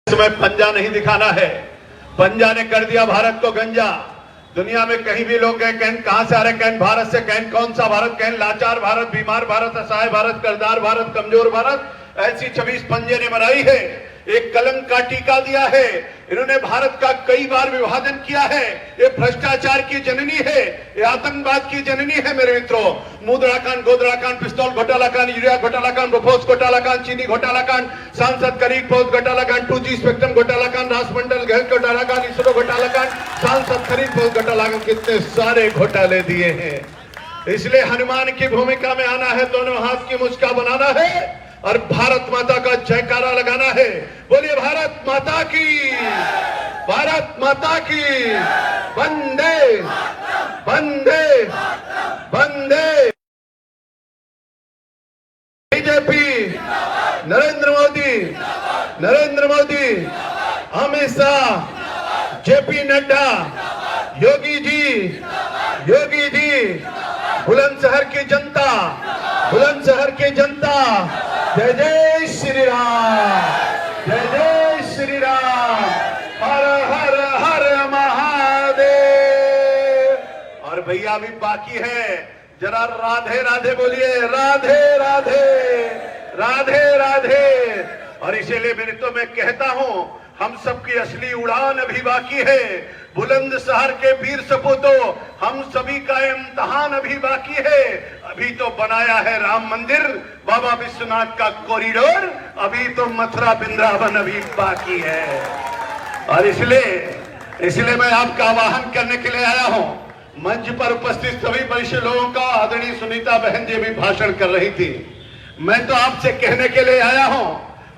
समय पंजा नहीं दिखाना है। पंजा ने कर दिया भारत को गंजा। दुनिया में कहीं भी लोग गए, कहन कहां से आ रहे, कहन भारत से, कहन कौन सा भारत, कहन लाचार भारत, बीमार भारत, असहाय भारत, कर्जदार भारत, कमजोर भारत, ऐसी 26 पंजे ने बनाई है। एक कलंक का टीका दिया है। इन्होंने भारत का कई बार विभाजन किया है। ये भ्रष्टाचार की जननी है, ये आतंकवाद की जननी है मेरे मित्रों। मुद्रा कांड, गोदरा कांड, पिस्तौल घोटाला कांड, यूरिया घोटाला कांड, बोफोर्स घोटाला कांड, चीनी घोटाला कांड, सांसद खरीद पोस्ट घोटाला कांड, 2G स्पेक्ट्रम घोटाला कांड, राष्ट्रमंडल गैस घोटाला कांड, इसरो घोटाला कांड, सांसद खरीद पोस्ट घोटाला कांड, कितने सारे घोटाले दिए हैं। इसलिए हनुमान की भूमिका में आना है, दोनों हाथ की मुस्का बनाना है और भारत माता का जयकारा लगाना है। बोलिए भारत माता की, भारत माता की, वंदे वंदे वंदे। बीजेपी, नरेंद्र मोदी, नरेंद्र मोदी, अमित शाह, जेपी नड्डा, योगी जी, योगी जी, बुलंदशहर की जनता, बुलंदशहर की जनता, जय जय श्री राम, जय जय श्री राम, हर हर हर महादेव। और भैया अभी बाकी है, जरा राधे राधे बोलिए, राधे राधे, राधे राधे। और इसीलिए मेरे तो मैं कहता हूं, हम सबकी असली उड़ान अभी बाकी है। बुलंदशहर के वीर सपूतों, हम सभी का इम्तिहान अभी बाकी है। अभी तो बनाया है राम मंदिर, बाबा विश्वनाथ का कॉरिडोर, अभी तो मथुरा वृंदावन अभी बाकी है। और इसलिए मैं आपका आह्वान करने के लिए आया हूं। मंच पर उपस्थित सभी वरिष्ठ लोगों का, आदरणीय सुनीता बहन जी भी भाषण कर रही थी। मैं तो आपसे कहने के लिए आया हूं,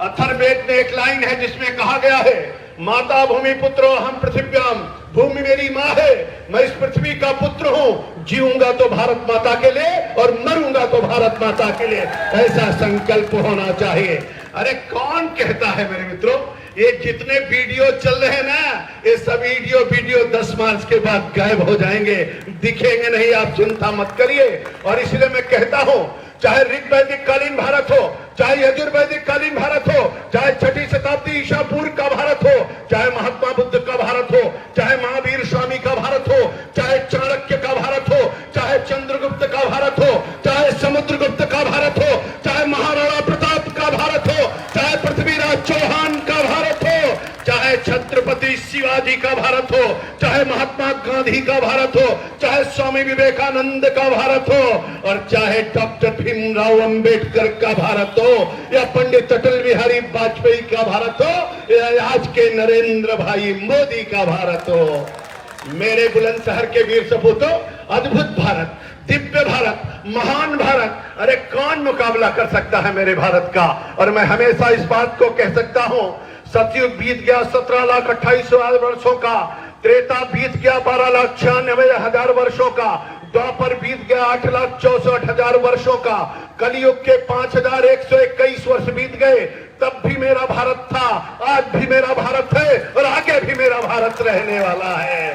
अथर्ववेद में एक लाइन है जिसमें कहा गया है, माता भूमि पुत्रो हम पृथिव्याम, भूमि मेरी माँ है, मैं इस पृथ्वी का पुत्र हूँ। जीऊंगा तो भारत माता के लिए और मरूंगा तो भारत माता के लिए, ऐसा संकल्प होना चाहिए। अरे कौन कहता है मेरे मित्रों, ये जितने वीडियो चल रहे हैं ना, ये सब वीडियो 10 मार्च के बाद गायब हो जाएंगे, दिखेंगे नहीं, आप चिंता मत करिए। और इसलिए मैं कहता हूं, चाहे ऋग्वैदिक कालीन भारत हो, चाहे यजुर्वैदिक कालीन भारत हो, चाहे 6ठी शताब्दी ईसा पूर्व का भारत हो, चाहे महात्मा बुद्ध का भारत हो, चाहे महावीर स्वामी का भारत हो, चाहे चाणक्य का भारत हो, चाहे चंद्रगुप्त का भारत हो, चाहे समुद्रगुप्त का भारत हो, चाहे महाराणा प्रताप का भारत हो, चाहे पृथ्वीराज चौहान का भारत हो, चाहे छत्रपति शिवाजी का भारत हो, चाहे महात्मा गांधी का भारत हो, चाहे स्वामी विवेकानंद का भारत हो, और चाहे डॉक्टर भीमराव अंबेडकर का भारत हो, या पंडित अटल बिहारी वाजपेयी का भारत हो, या आज के नरेंद्र भाई मोदी का भारत हो। मेरे बुलंदशहर के वीर सपूतों, अद्भुत भारत, दिव्य भारत, महान भारत, अरे कौन मुकाबला कर सकता है मेरे भारत का। और मैं हमेशा इस बात को कह सकता हूं, सतयुग बीत गया 17,28,000 वर्षों का, त्रेता बीत गया 12,96,000 वर्षों का, द्वापर बीत गया 8,64,000 वर्षों का, कलयुग के 5,121 वर्ष बीत गए, तब भी मेरा भारत था, आज भी मेरा भारत है और आगे भी मेरा भारत रहने वाला है।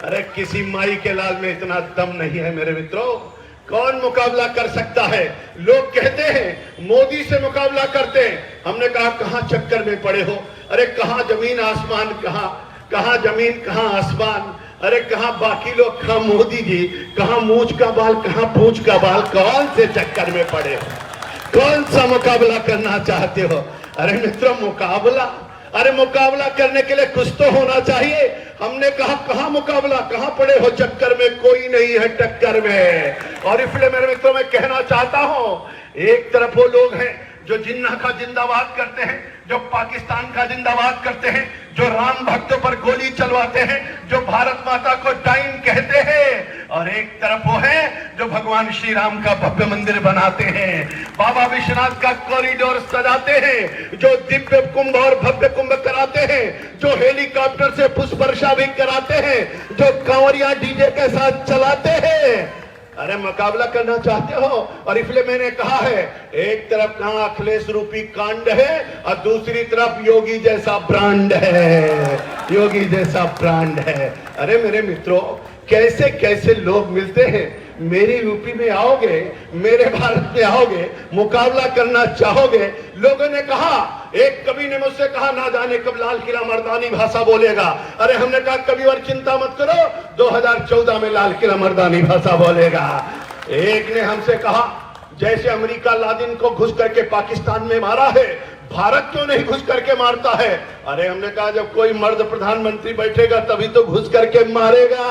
अरे किसी माई के लाल में इतना दम नहीं है मेरे मित्रों, कौन मुकाबला कर सकता है। लोग कहते हैं मोदी से मुकाबला करते हैं, हमने कहा कहां चक्कर में पड़े हो, अरे कहां जमीन आसमान, कहां जमीन कहां आसमान, अरे कहां बाकी लोग, कहां मोदी जी, कहां मूंछ का बाल, कहां पूंछ का बाल, कौन से चक्कर में पड़े हो, कौन सा मुकाबला करना चाहते हो। अरे मित्रों मुकाबला, अरे मुकाबला करने के लिए कुछ तो होना चाहिए। हमने कहा कहां मुकाबला, कहां पड़े हो चक्कर में, कोई नहीं है टक्कर में। और इसलिए मेरे मित्रों मैं कहना चाहता हूं, एक तरफ वो लोग हैं जो जिन्ना का जिंदाबाद करते हैं, जो पाकिस्तान का जिंदाबाद करते हैं, जो राम भक्तों पर गोली चलवाते हैं, जो भारत माता को डाइन कहते हैं, और एक तरफ वो है जो भगवान श्री राम का भव्य मंदिर बनाते हैं, बाबा विश्वनाथ का कॉरिडोर सजाते हैं, जो दिव्य कुंभ और भव्य कुंभ कराते हैं, जो हेलीकॉप्टर से पुष्प वर्षा भी कराते हैं, जो कांवरिया डीजे के साथ चलाते हैं। अरे मुकाबला करना चाहते हो। और इसलिए मैंने कहा है, एक तरफ कहां अखिलेश रूपी कांड है और दूसरी तरफ योगी जैसा ब्रांड है, योगी जैसा ब्रांड है। अरे मेरे मित्रों, कैसे कैसे लोग मिलते हैं। मेरी यूपी में आओगे, मेरे भारत में आओगे, मुकाबला करना चाहोगे। लोगों ने कहा, एक कवि ने मुझसे कहा, ना जाने कब लाल किला मर्दानी भाषा बोलेगा। अरे हमने कहा कविवर चिंता मत करो, 2014 में लाल किला मर्दानी भाषा बोलेगा। एक ने हमसे कहा, जैसे अमेरिका लादेन को घुस करके पाकिस्तान में मारा है, भारत क्यों नहीं घुस करके मारता है? अरे हमने कहा, जब कोई मर्द प्रधानमंत्री बैठेगा तभी तो घुस करके मारेगा।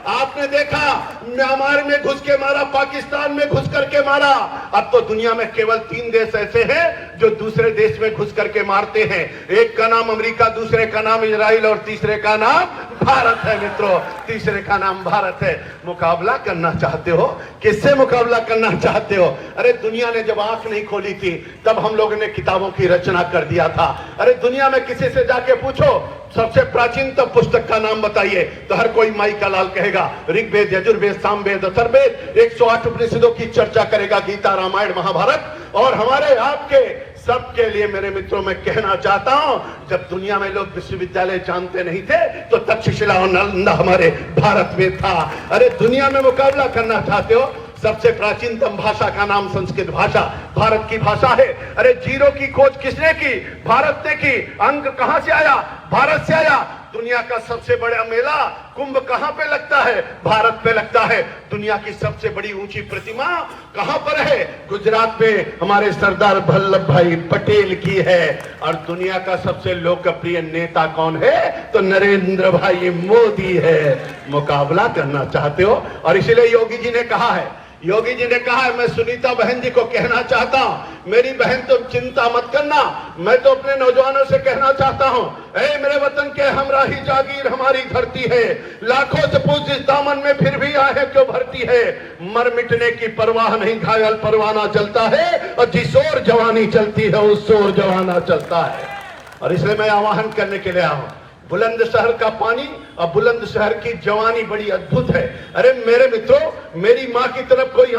आपने देखा, म्यांमार में घुस के मारा, पाकिस्तान में घुस करके मारा। अब तो दुनिया में केवल 3 देश ऐसे हैं जो दूसरे देश में घुस करके मारते हैं। एक का नाम अमेरिका, दूसरे का नाम इजराइल और तीसरे का नाम भारत है। मित्रों, तीसरे का नाम भारत है। मुकाबला करना चाहते हो? किससे मुकाबला करना चाहते हो? अरे दुनिया ने जब आंख नहीं खोली थी तब हम लोगों ने किताबों की रचना कर दिया था। अरे दुनिया में किसी से जाके पूछो सबसे प्राचीनतम पुस्तक का नाम बताइए, तो हर कोई माई का लाल कहेगा। ऋग्वेद, यजुर्वेद, सामवेद, अथर्ववेद, 108 उपनिषदों की चर्चा करेगा, गीता, रामायण, महाभारत। और हमारे आपके सबके लिए मेरे मित्रों मैं कहना चाहता हूं, जब दुनिया में लोग विश्वविद्यालय जानते नहीं थे तो तक्षशिला और नालंदा हमारे भारत में था। अरे दुनिया में मुकाबला करना चाहते हो? सबसे प्राचीनतम भाषा का नाम संस्कृत भाषा भारत की भाषा है। अरे जीरो की खोज किसने की? भारत ने की। अंक कहां से आया? भारत से आया। दुनिया का सबसे बड़ा मेला कुंभ कहां पे लगता है? भारत पे लगता है। दुनिया की सबसे बड़ी ऊंची प्रतिमा कहां पर है? गुजरात में हमारे सरदार वल्लभ भाई पटेल की है। और दुनिया का सबसे लोकप्रिय नेता कौन है? तो नरेंद्र भाई मोदी है। मुकाबला करना चाहते हो? और इसलिए योगी जी ने कहा है, योगी जी ने कहा है, मैं सुनीता बहन जी को कहना चाहता हूं, मेरी बहन तुम चिंता मत करना। मैं तो अपने नौजवानों से कहना चाहता हूं, ऐ मेरे वतन के हमराही जागीर हमारी धरती है, लाखों से पूछ इस दामन में फिर भी आहे क्यों भरती है। मर मिटने की परवाह नहीं, घायल परवाना चलता है, और जिस ओर जवानी चलती है उस ओर जवाना चलता है। और इसलिए मैं आह्वान करने के लिए आया हूं, बुलंदशहर का पानी और बुलंदशहर की जवानी बड़ी अद्भुत है। अरे मेरे मित्रों, मेरी मां की तरफ कोई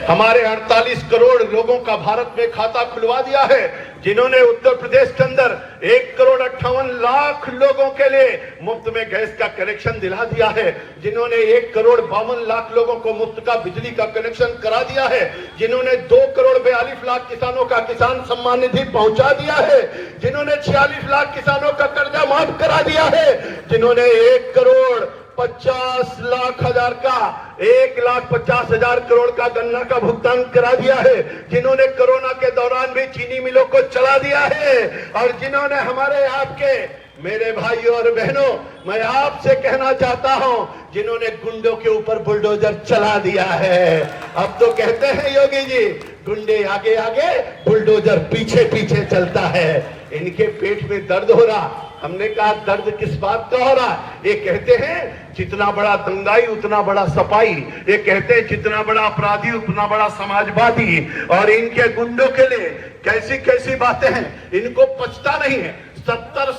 हमारे 48 करोड़ लोगों का भारत में खाता खुलवा दिया है, जिन्होंने उत्तर प्रदेश के अंदर 1,58,00,000 लोगों के लिए मुफ्त में गैस का कनेक्शन दिला दिया है, जिन्होंने 1,52,00,000 लोगों को मुफ्त का बिजली का कनेक्शन करा दिया है, जिन्होंने 2,42,00,000 किसानों का किसान सम्मान निधि पहुंचा दिया है, जिन्होंने 46 लाख किसानों का कर्जा माफ करा दिया है, जिन्होंने 1,50,00,000 का 1,50,000 करोड़ का गन्ना का भुगतान करा दिया है, जिन्होंने कोरोना के दौरान भी चीनी मिलों को चला दिया है, और जिन्होंने हमारे आपके मेरे भाइयों और बहनों, मैं आपसे कहना चाहता हूं, जिन्होंने गुंडों के ऊपर बुलडोजर चला दिया है। अब तो कहते हैं योगी जी, गुंडे आगे आगे बुलडोजर पीछे पीछे चलता है। इनके पेट में दर्द हो रहा। हमने कहा दर्द किस बात का हो रहा? ये कहते हैं जितना बड़ा दंगाई उतना बड़ा सपाई, ये कहते हैं जितना बड़ा अपराधी उतना बड़ा समाजवादी, और इनके गुंडों के लिए कैसी कैसी बातें हैं, इनको पचता नहीं है। 70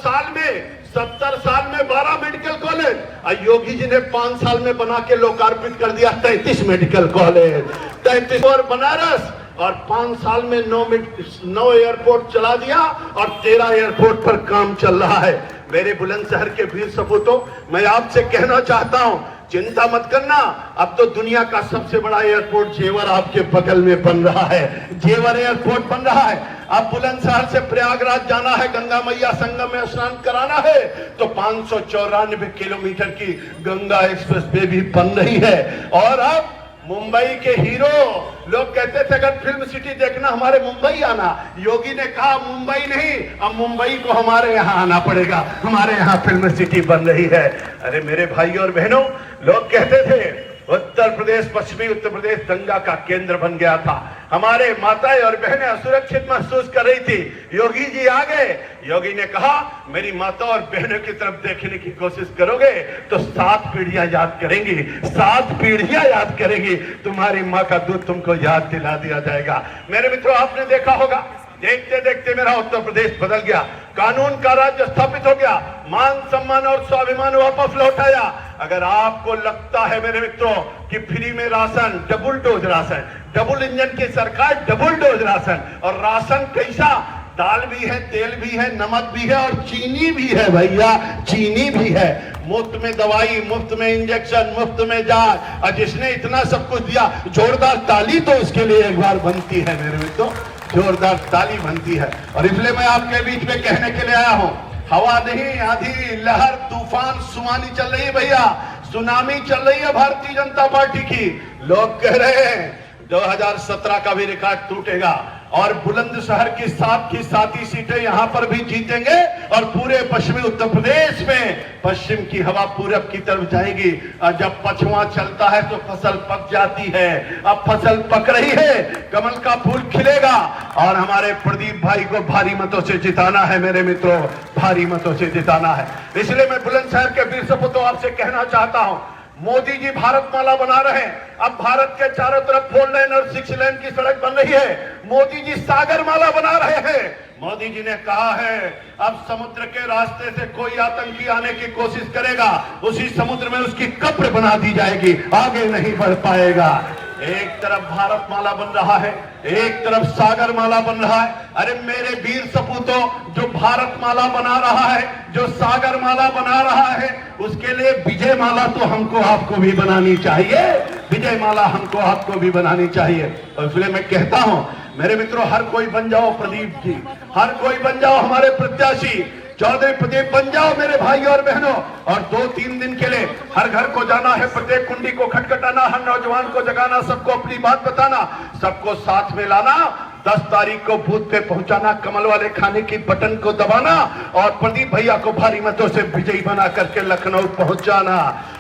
साल में 12 मेडिकल कॉलेज, योगी जी ने 5 साल में बना के लोकार्पित कर दिया 33 मेडिकल कॉलेज, 33 और बनारस, और 5 साल में 9 एयरपोर्ट चला दिया, और 13 एयरपोर्ट पर काम चल रहा है। मेरे बुलंदशहर के वीर सपूतों, मैं आपसे कहना चाहता हूं, चिंता मत करना। अब तो दुनिया का सबसे बड़ा एयरपोर्ट जेवर आपके बगल में बन रहा है, जेवर एयरपोर्ट बन रहा है। अब बुलंदशहर से प्रयागराज जाना है, गंगा मैया संगम में स्नान कराना है, तो 594 किलोमीटर की गंगा एक्सप्रेस वे भी बन रही है। और अब मुंबई के हीरो लोग कहते थे अगर फिल्म सिटी देखना हमारे मुंबई आना, योगी ने कहा मुंबई नहीं, अब मुंबई को हमारे यहाँ आना पड़ेगा, हमारे यहाँ फिल्म सिटी बन रही है। अरे मेरे भाइयों और बहनों, लोग कहते थे उत्तर प्रदेश, पश्चिमी उत्तर प्रदेश दंगा का केंद्र बन गया था, हमारे माताएं और बहनें असुरक्षित महसूस कर रही थी। योगी जी आ गए, योगी ने कहा मेरी माता और बहनों की तरफ देखने की कोशिश करोगे तो 7 पीढ़ियां याद करेंगी, 7 पीढ़ियां याद करेंगी, तुम्हारी माँ का दूध तुमको याद दिला दिया जाएगा। मेरे मित्रों, आपने देखा होगा, देखते देखते मेरा उत्तर प्रदेश बदल गया, कानून का राज्य स्थापित हो गया, मान सम्मान और स्वाभिमान वापस लौटाया। अगर आपको लगता है मेरे मित्रों कि फ्री में ration, double dose ration, double engine की सरकार, डबल डोज राशन, और राशन कैसा दाल भी है, तेल भी है, नमक भी है और चीनी भी है भैया, चीनी भी है। मुफ्त में दवाई, मुफ्त में इंजेक्शन, मुफ्त में जांच, और जिसने इतना सब कुछ दिया, जोरदार ताली तो उसके लिए एक बार बनती है मेरे मित्रों, जोरदार ताली बनती है। और इसलिए मैं आपके बीच में कहने के लिए आया हूं, हवा नहीं, आंधी, लहर, तूफान, सुनामी चल रही है भैया, सुनामी चल रही है भारतीय जनता पार्टी की। लोग कह रहे हैं 2017 का भी रिकॉर्ड टूटेगा और बुलंदशहर की 7 की 7 ही सीटें यहां पर भी जीतेंगे और पूरे पश्चिमी उत्तर प्रदेश में पश्चिम की हवा पूरब की तरफ जाएगी। और जब पछुआ चलता है तो फसल पक जाती है। अब फसल पक रही है, कमल का फूल खिलेगा और हमारे प्रदीप भाई को भारी मतों से जिताना है मेरे मित्रों, भारी मतों से जिताना है। इसलिए मैं बुलंदशहर के वीर सपूतों आपसे कहना चाहता हूं, मोदी जी भारत माला बना रहे हैं। अब भारत के चारों तरफ 4 लेन और 6 लेन की सड़क बन रही है। मोदी जी सागर माला बना रहे हैं। मोदी जी ने कहा है अब समुद्र के रास्ते से कोई आतंकी आने की कोशिश करेगा, उसी समुद्र में उसकी कब्र बना दी जाएगी, आगे नहीं बढ़ पाएगा। एक तरफ भारत माला बन रहा है, एक तरफ सागर माला बन रहा है। अरे मेरे वीर सपूतों, जो भारत माला बना रहा है, जो सागर माला बना रहा है, उसके लिए विजय माला तो हमको आपको भी बनानी चाहिए, विजय माला हमको आपको भी बनानी चाहिए। और इसलिए मैं कहता हूं मेरे मित्रों, हर कोई बन जाओ प्रदीप जी, हर कोई बन जाओ हमारे प्रत्याशी चौधरी प्रदीप बन जाओ मेरे भाई और बहनों। और 2-3 दिन के लिए हर घर को जाना है, प्रत्येक कुंडी को खटखटाना, हर नौजवान को जगाना, सबको अपनी बात बताना, सबको साथ में लाना। 10 तारीख को बूथ पे पहुंचाना, कमल वाले खाने की बटन को दबाना और प्रदीप भैया को भारी मतों से विजयी बना करके लखनऊ पहुंचाना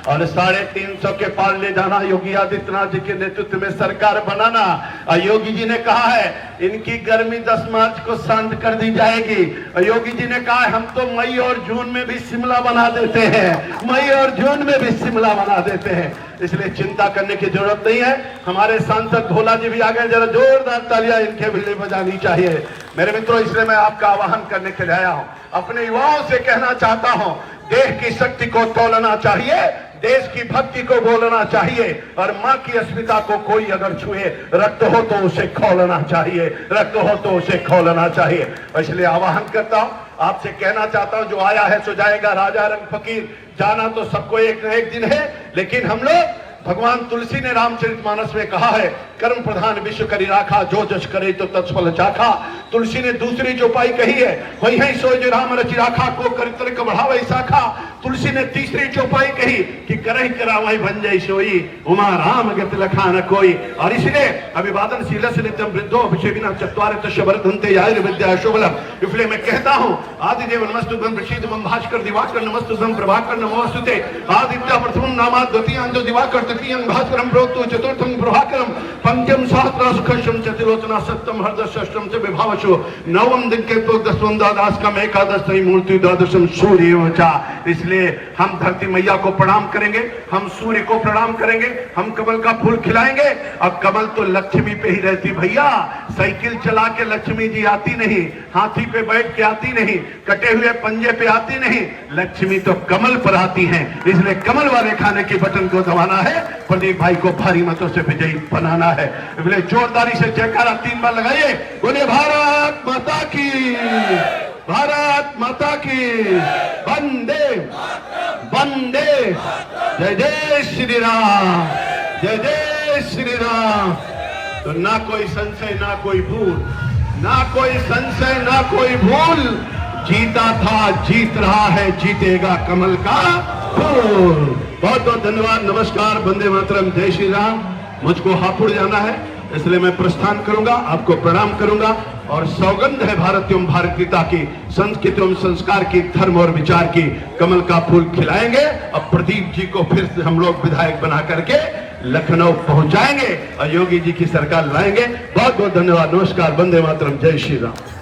और 350 के पार ले जाना। योगी आदित्यनाथ जी के नेतृत्व में सरकार बनाना। और योगी जी ने कहा है इनकी गर्मी 10 मार्च को शांत कर दी जाएगी। और योगी जी ने कहा है हम तो मई और जून में भी शिमला बना देते हैं, मई और जून में भी शिमला बना देते हैं। इसलिए चिंता करने की जरूरत नहीं है। हमारे सांसद भोला जी भी आ गए, जरा जोरदार तालियां इनके लिए बजानी चाहिए मेरे मित्रों। इसलिए मैं आपका आह्वान करने के लिए आया हूं, अपने युवाओं से कहना चाहता हूं, देश की शक्ति को तोलना चाहिए, देश की भक्ति को बोलना चाहिए और मां की अस्मिता को कोई अगर छुए, रक्त हो तो उसे खोलना चाहिए, रक्त हो तो उसे खोलना चाहिए। इसलिए आह्वान करता हूं, आपसे कहना चाहता हूं, जो आया है सो जाएगा, राजा रंग फकीर, जाना तो सबको एक न एक दिन है। लेकिन हम लोग, भगवान तुलसी ने रामचरितमानस में कहा है, कर्म प्रधान विश्व करी राखा, जो जस करे तो तत्फल चाखा। तुलसी ने दूसरी जो पाई कही है, वही है सो जो राम रचि राखा, को करितर बढ़ावे शाखा। तुलसी ने तीसरी चौपाई कही कि करहि करावहि बन जाई सोई, उमा राम गति लखा न कोई। और इसलिए अभिवादन शीलस्य नित्यम वृद्धो अभिषेविना चत्वारे तस्य वर्धन्ते आयुर्विद्या शुभलम। इसलिए मैं कहता हूं, आदिदेव नमस्तुभ्यं प्रसीदमं भास्कर दिवाकर नमस्तुभ्यं प्रभाकर नमोस्तुते। आदित्य प्रथमं नामात् द्वितीयं दिवाकर तृतीयं भास्करं प्रोक्तो चतुर्थं प्रभाकरं पंचम सहस्रासुखं चतुर्लोचना सप्तम हृदय षष्ठम च विभावशो नवम दिन के तो 10वें द्वादश का एकादश मूर्ति द्वादशम सूर्य। इसलिए हम धरती मैया को प्रणाम करेंगे, हम सूर्य को प्रणाम करेंगे, हम कमल का फूल खिलाएंगे। और कमल तो लक्ष्मी पे ही रहती भैया, साइकिल चला के लक्ष्मी जी आती नहीं, हाथी पे बैठ के आती नहीं, कटे हुए पंजे पे आती नहीं, लक्ष्मी तो कमल पर आती है। इसलिए कमल वाले खाने के बटन को दबाना है, प्रदीप भाई को भारी मतों से विजयी बनाना है। इसलिए जोरदारी से जयकारा 3 बार लगाइए, बोले भारत माता की, भारत माता की, वंदे वंदे, जय जय श्री राम, जय जय श्री राम। तो ना कोई संशय ना कोई भूल, ना कोई संशय ना कोई भूल, जीता था जीत रहा है, जीतेगा कमल का फूल। बहुत बहुत धन्यवाद, नमस्कार, वंदे मातरम, जय श्री राम। मुझको हापुड़ जाना है, इसलिए मैं प्रस्थान करूंगा, आपको प्रणाम करूंगा और सौगंध है भारत एवं भारतीयता की, संस्कृति एवं संस्कार की, धर्म और विचार की, कमल का फूल खिलाएंगे। अब प्रदीप जी को फिर से हम लोग विधायक बना करके लखनऊ पहुंचाएंगे और योगी जी की सरकार लाएंगे। बहुत बहुत धन्यवाद, नमस्कार, वंदे मातरम, जय श्री राम।